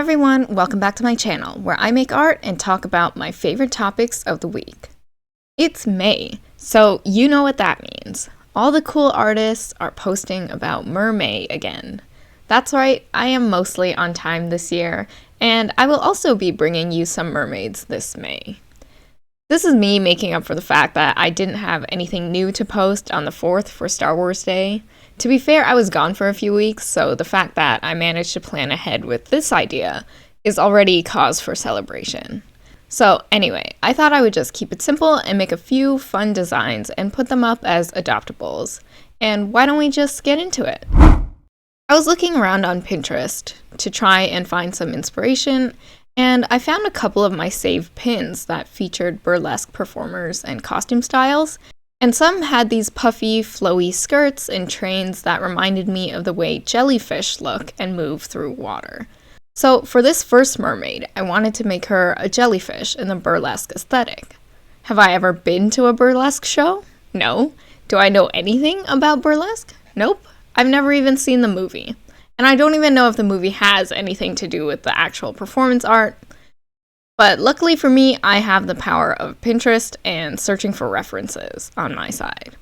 Everyone, welcome back to my channel, where I make art and talk about my favorite topics of the week. It's May, so you know what that means. All the cool artists are posting about Mermaid again. That's right, I am mostly on time this year, and I will also be bringing you some mermaids this May. This is me making up for the fact that I didn't have anything new to post on the 4th for Star Wars Day. To be fair, I was gone for a few weeks, so the fact that I managed to plan ahead with this idea is already cause for celebration. So anyway, I thought I would just keep it simple and make a few fun designs and put them up as adoptables. And why don't we just get into it? I was looking around on Pinterest to try and find some inspiration, and I found a couple of my saved pins that featured burlesque performers and costume styles, and some had these puffy, flowy skirts and trains that reminded me of the way jellyfish look and move through water. So for this first mermaid, I wanted to make her a jellyfish in the burlesque aesthetic. Have I ever been to a burlesque show? No. Do I know anything about burlesque? Nope. I've never even seen the movie. And I don't even know if the movie has anything to do with the actual performance art. But luckily for me, I have the power of Pinterest and searching for references on my side.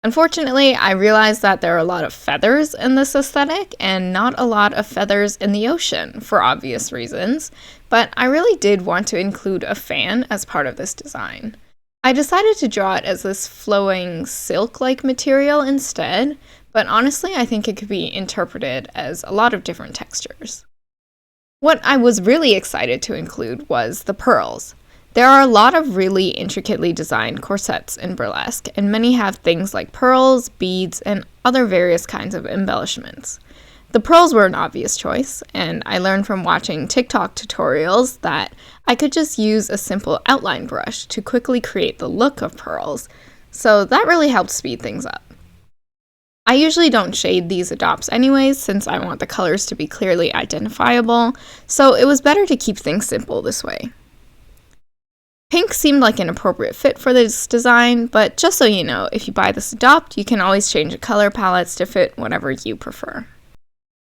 Unfortunately, I realized that there are a lot of feathers in this aesthetic and not a lot of feathers in the ocean for obvious reasons, but I really did want to include a fan as part of this design. I decided to draw it as this flowing silk-like material instead, but honestly, I think it could be interpreted as a lot of different textures. What I was really excited to include was the pearls. There are a lot of really intricately designed corsets in burlesque, and many have things like pearls, beads, and other various kinds of embellishments. The pearls were an obvious choice, and I learned from watching TikTok tutorials that I could just use a simple outline brush to quickly create the look of pearls, so that really helped speed things up. I usually don't shade these adopts anyways, since I want the colors to be clearly identifiable, so it was better to keep things simple this way. Pink seemed like an appropriate fit for this design, but just so you know, if you buy this adopt, you can always change the color palettes to fit whatever you prefer.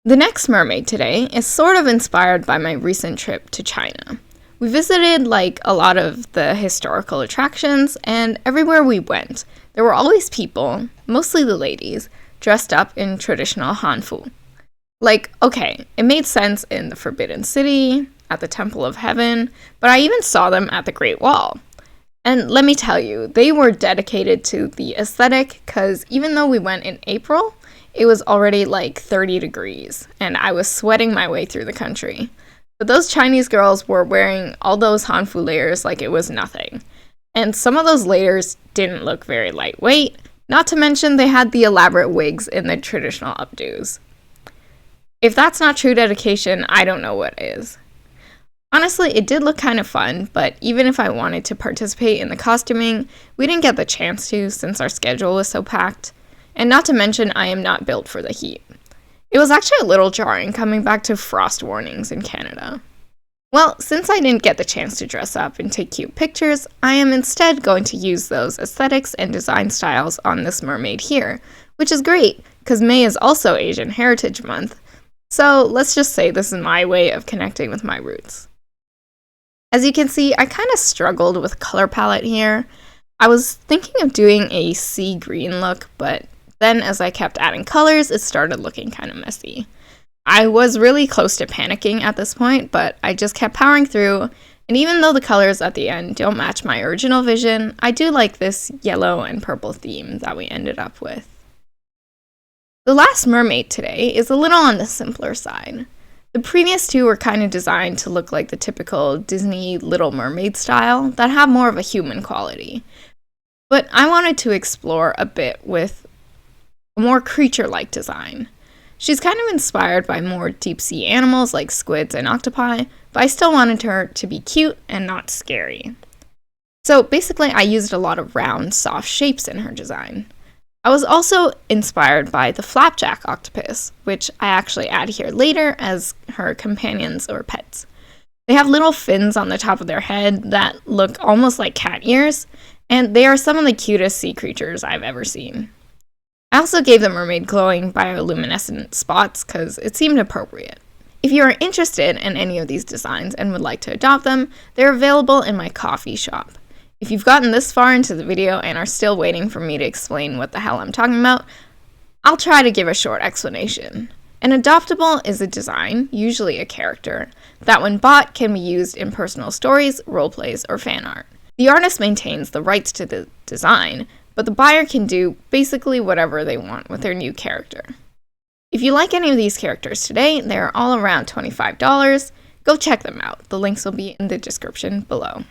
The next mermaid today is sort of inspired by my recent trip to China. We visited like a lot of the historical attractions, and everywhere we went, there were always people, mostly the ladies, dressed up in traditional Hanfu. Like, okay, it made sense in the Forbidden City, at the Temple of Heaven, but I even saw them at the Great Wall. And let me tell you, they were dedicated to the aesthetic, because even though we went in April, it was already like 30 degrees, and I was sweating my way through the country. But those Chinese girls were wearing all those Hanfu layers like it was nothing. And some of those layers didn't look very lightweight, not to mention they had the elaborate wigs in the traditional updos. If that's not true dedication, I don't know what is. Honestly, it did look kind of fun, but even if I wanted to participate in the costuming, we didn't get the chance to since our schedule was so packed. And not to mention, I am not built for the heat. It was actually a little jarring coming back to frost warnings in Canada. Well, since I didn't get the chance to dress up and take cute pictures, I am instead going to use those aesthetics and design styles on this mermaid here, which is great, because May is also Asian Heritage Month, so let's just say this is my way of connecting with my roots. As you can see, I kind of struggled with color palette here. I was thinking of doing a sea green look, but then as I kept adding colors, it started looking kind of messy. I was really close to panicking at this point, but I just kept powering through, and even though the colors at the end don't match my original vision, I do like this yellow and purple theme that we ended up with. The last mermaid today is a little on the simpler side. The previous two were kind of designed to look like the typical Disney Little Mermaid style that have more of a human quality. But I wanted to explore a bit with a more creature-like design. She's kind of inspired by more deep-sea animals like squids and octopi, but I still wanted her to be cute and not scary. So basically, I used a lot of round, soft shapes in her design. I was also inspired by the flapjack octopus, which I actually add here later as her companions or pets. They have little fins on the top of their head that look almost like cat ears, and they are some of the cutest sea creatures I've ever seen. I also gave the mermaid glowing bioluminescent spots because it seemed appropriate. If you are interested in any of these designs and would like to adopt them, they're available in my coffee shop. If you've gotten this far into the video and are still waiting for me to explain what the hell I'm talking about, I'll try to give a short explanation. An adoptable is a design, usually a character, that when bought can be used in personal stories, roleplays, or fan art. The artist maintains the rights to the design, but the buyer can do basically whatever they want with their new character. If you like any of these characters today, they're all around $25. Go check them out. The links will be in the description below.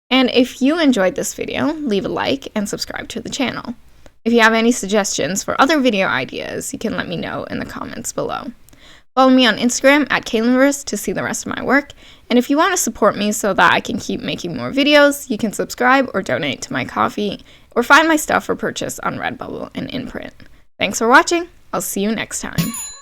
And if you enjoyed this video, leave a like and subscribe to the channel. If you have any suggestions for other video ideas, you can let me know in the comments below. Follow me on Instagram at @KaitlinVerse to see the rest of my work. And if you want to support me so that I can keep making more videos, you can subscribe or donate to my Ko-fi, or find my stuff for purchase on Redbubble and in print. Thanks for watching. I'll see you next time.